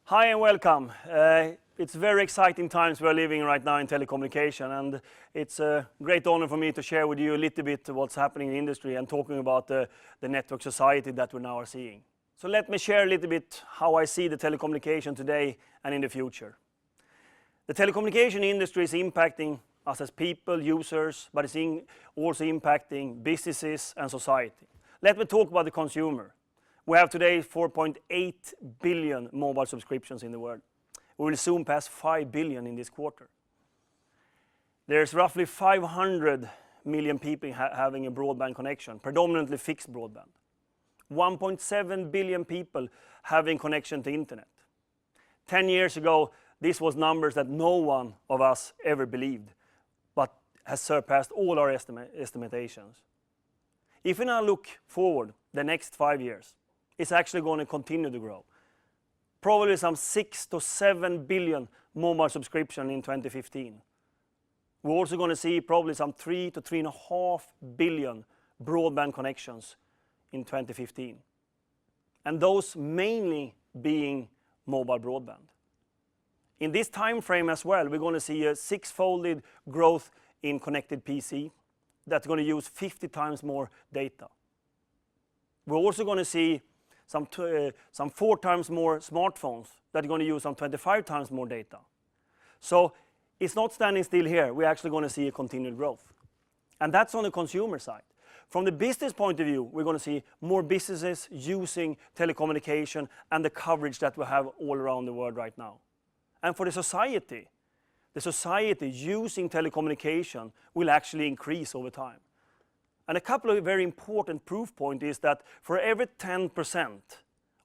Hi and welcome. It's very exciting times we're living right now in telecommunication, and it's a great honor for me to share with you a little bit what's happening in the industry and talking about the network society that we now are seeing. So let me share a little bit how I see the telecommunication today and in the future. The telecommunication industry is impacting us as people, users, but it's also impacting businesses and society. Let me talk about the consumer. We have today 4.8 billion mobile subscriptions in the world. We will soon pass 5 billion in this quarter. There's roughly 500 million people having a broadband connection, predominantly fixed broadband. 1.7 billion people having connection to internet. 10 years ago, this was numbers that no one of us ever believed, but has surpassed all our estimations. If we now look forward the next 5 years, it's actually going to continue to grow. Probably some 6 to 7 billion mobile subscription in 2015. We're also going to see probably some 3 to 3.5 billion broadband connections in 2015. And those mainly being mobile broadband. In this time frame as well, we're going to see a 6-folded growth in connected PC that's going to use 50 times more data. We're also going to see some 4 times more smartphones that are going to use some 25 times more data. So it's not standing still here. We're actually going to see a continued growth. And that's on the consumer side. From the business point of view, we're going to see more businesses using telecommunication and the coverage that we have all around the world right now. And for the society using telecommunication will actually increase over time. And a couple of very important proof points is that for every 10%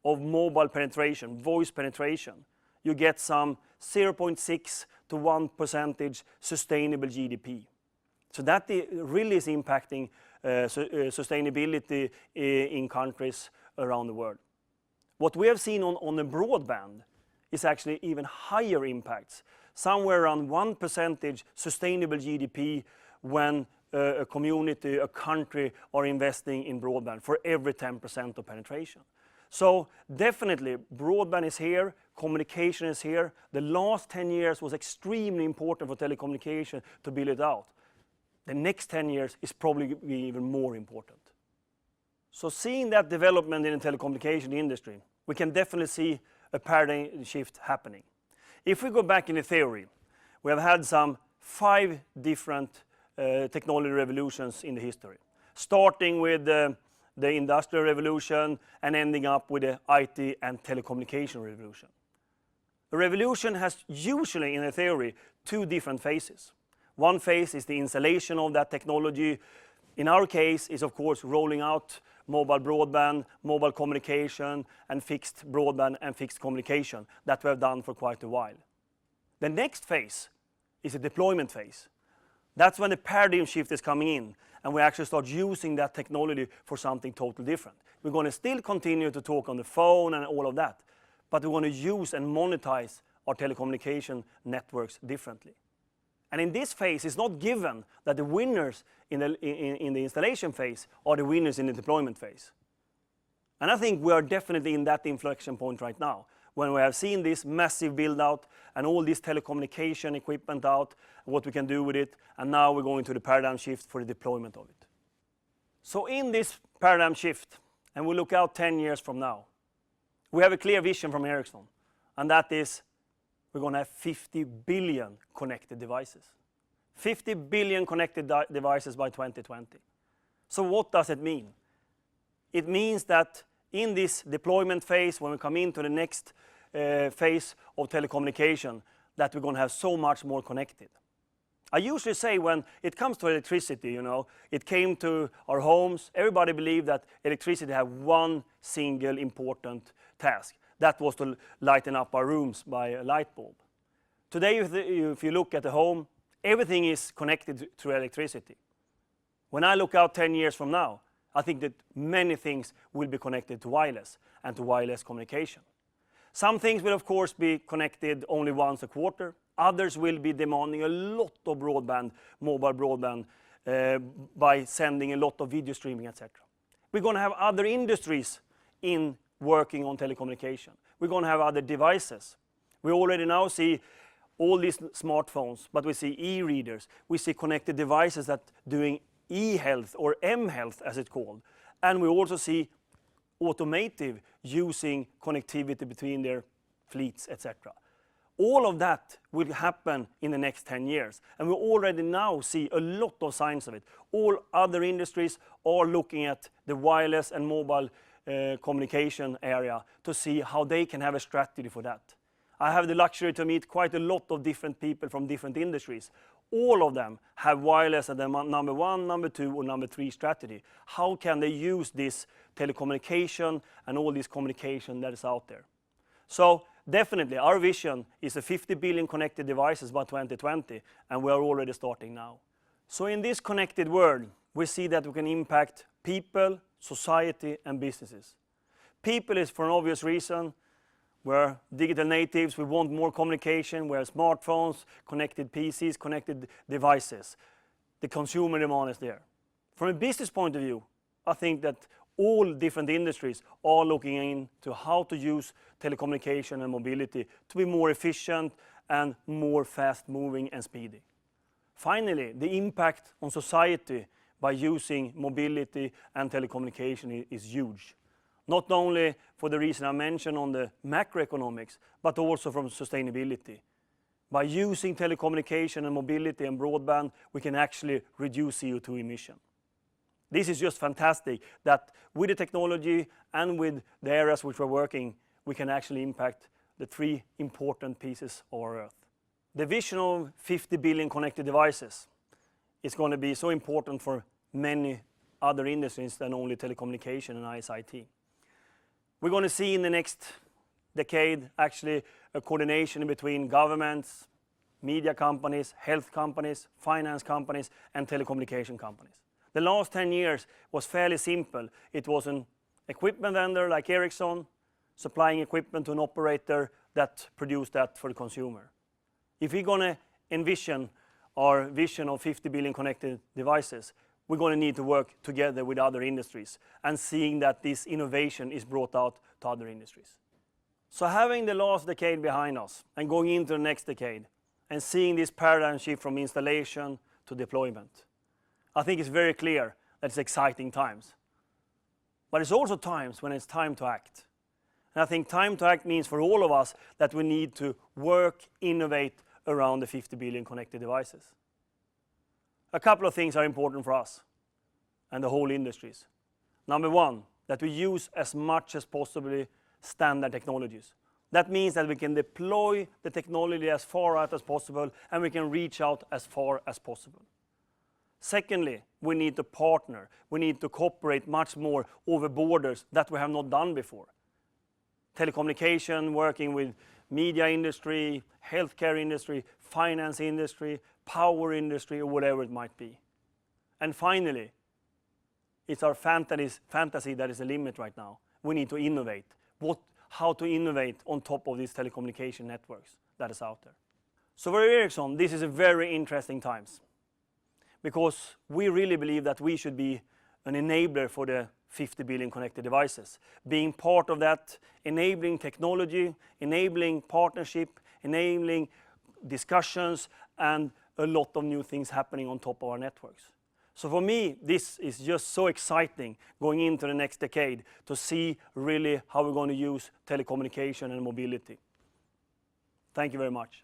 of mobile penetration, voice penetration, you get some 0.6 to 1% sustainable GDP. So that really is impacting sustainability in countries around the world. What we have seen on the broadband is actually even higher impacts, somewhere around 1% sustainable GDP when a community, a country are investing in broadband for every 10% of penetration. So definitely broadband is here, communication is here. The last 10 years was extremely important for telecommunication to build it out. The next 10 years is probably even more important. So seeing that development in the telecommunication industry, we can definitely see a paradigm shift happening. If we go back in the theory, we have had some 5 different technology revolutions in the history, starting with the industrial revolution and ending up with the IT and telecommunication revolution. The revolution has usually, in the theory, 2 different phases. One phase is the installation of that technology. In our case, is of course rolling out mobile broadband, mobile communication, and fixed broadband and fixed communication that we have done for quite a while. The next phase is a deployment phase. That's when the paradigm shift is coming in and we actually start using that technology for something totally different. We're going to still continue to talk on the phone and all of that, but we want to use and monetize our telecommunication networks differently. And in this phase, it's not given that the winners in the installation phase are the winners in the deployment phase. And I think we are definitely in that inflection point right now, when we have seen this massive build out and all this telecommunication equipment out, what we can do with it, and now we're going to the paradigm shift for the deployment of it. So in this paradigm shift, and we look out 10 years from now, we have a clear vision from Ericsson, and that is we're going to have 50 billion connected devices. 50 billion connected devices by 2020. So what does it mean? It means that in this deployment phase, when we come into the next phase of telecommunication, that we're going to have so much more connected. I usually say when it comes to electricity, it came to our homes, everybody believed that electricity had one single important task. That was to lighten up our rooms by a light bulb. Today, if you look at the home, everything is connected through electricity. When I look out 10 years from now, I think that many things will be connected to wireless and to wireless communication. Some things will of course be connected only once a quarter. Others will be demanding a lot of broadband, mobile broadband, by sending a lot of video streaming, etc. We're going to have other industries in working on telecommunication. we're going to have other devices. We already now see all these smartphones, but we see e-readers, we see connected devices that doing e-health or m-health as it's called. And we also see automotive using connectivity between their fleets, etc. All of that will happen in the next 10 years. And we already now see a lot of signs of it. All other industries are looking at the wireless and mobile communication area to see how they can have a strategy for that. I have the luxury to meet quite a lot of different people from different industries. All of them have wireless as their number 1, number 2, or number 3 strategy. How can they use this telecommunication and all this communication that is out there? So definitely our vision is a 50 billion connected devices by 2020, and we are already starting now. So in this connected world, we see that we can impact people, society, and businesses. People is for an obvious reason. We're digital natives, we want more communication, we have smartphones, connected PCs, connected devices. The consumer demand is there. From a business point of view, I think that all different industries are looking into how to use telecommunication and mobility to be more efficient and more fast-moving and speedy. Finally, the impact on society by using mobility and telecommunication is huge. Not only for the reason I mentioned on the macroeconomics, but also from sustainability. By using telecommunication and mobility and broadband, we can actually reduce CO2 emission. This is just fantastic that with the technology and with the areas which we're working, we can actually impact the 3 important pieces of our Earth. The vision of 50 billion connected devices is going to be so important for many other industries than only telecommunication and ICT. We're going to see in the next decade actually a coordination between governments, media companies, health companies, finance companies, and telecommunication companies. The last 10 years was fairly simple. It was an equipment vendor like Ericsson supplying equipment to an operator that produced that for the consumer. If we're going to envision our vision of 50 billion connected devices, we're going to need to work together with other industries and seeing that this innovation is brought out to other industries. So having the last decade behind us and going into the next decade and seeing this paradigm shift from installation to deployment, I think it's very clear that it's exciting times. But it's also times when it's time to act. And I think time to act means for all of us that we need to work, innovate around the 50 billion connected devices. A couple of things are important for us and the whole industries. Number 1, that we use as much as possibly standard technologies. That means that we can deploy the technology as far out as possible and we can reach out as far as possible. Secondly, we need to partner. We need to cooperate much more over borders that we have not done before. Telecommunication, working with media industry, healthcare industry, finance industry, power industry, or whatever it might be. And finally, it's our fantasy that is the limit right now. We need to innovate. How to innovate on top of these telecommunication networks that is out there. So for Ericsson, this is a very interesting times, because we really believe that we should be an enabler for the 50 billion connected devices. Being part of that, enabling technology, enabling partnership, enabling discussions, and a lot of new things happening on top of our networks. So for me, this is just so exciting going into the next decade to see really how we're going to use telecommunication and mobility. Thank you very much.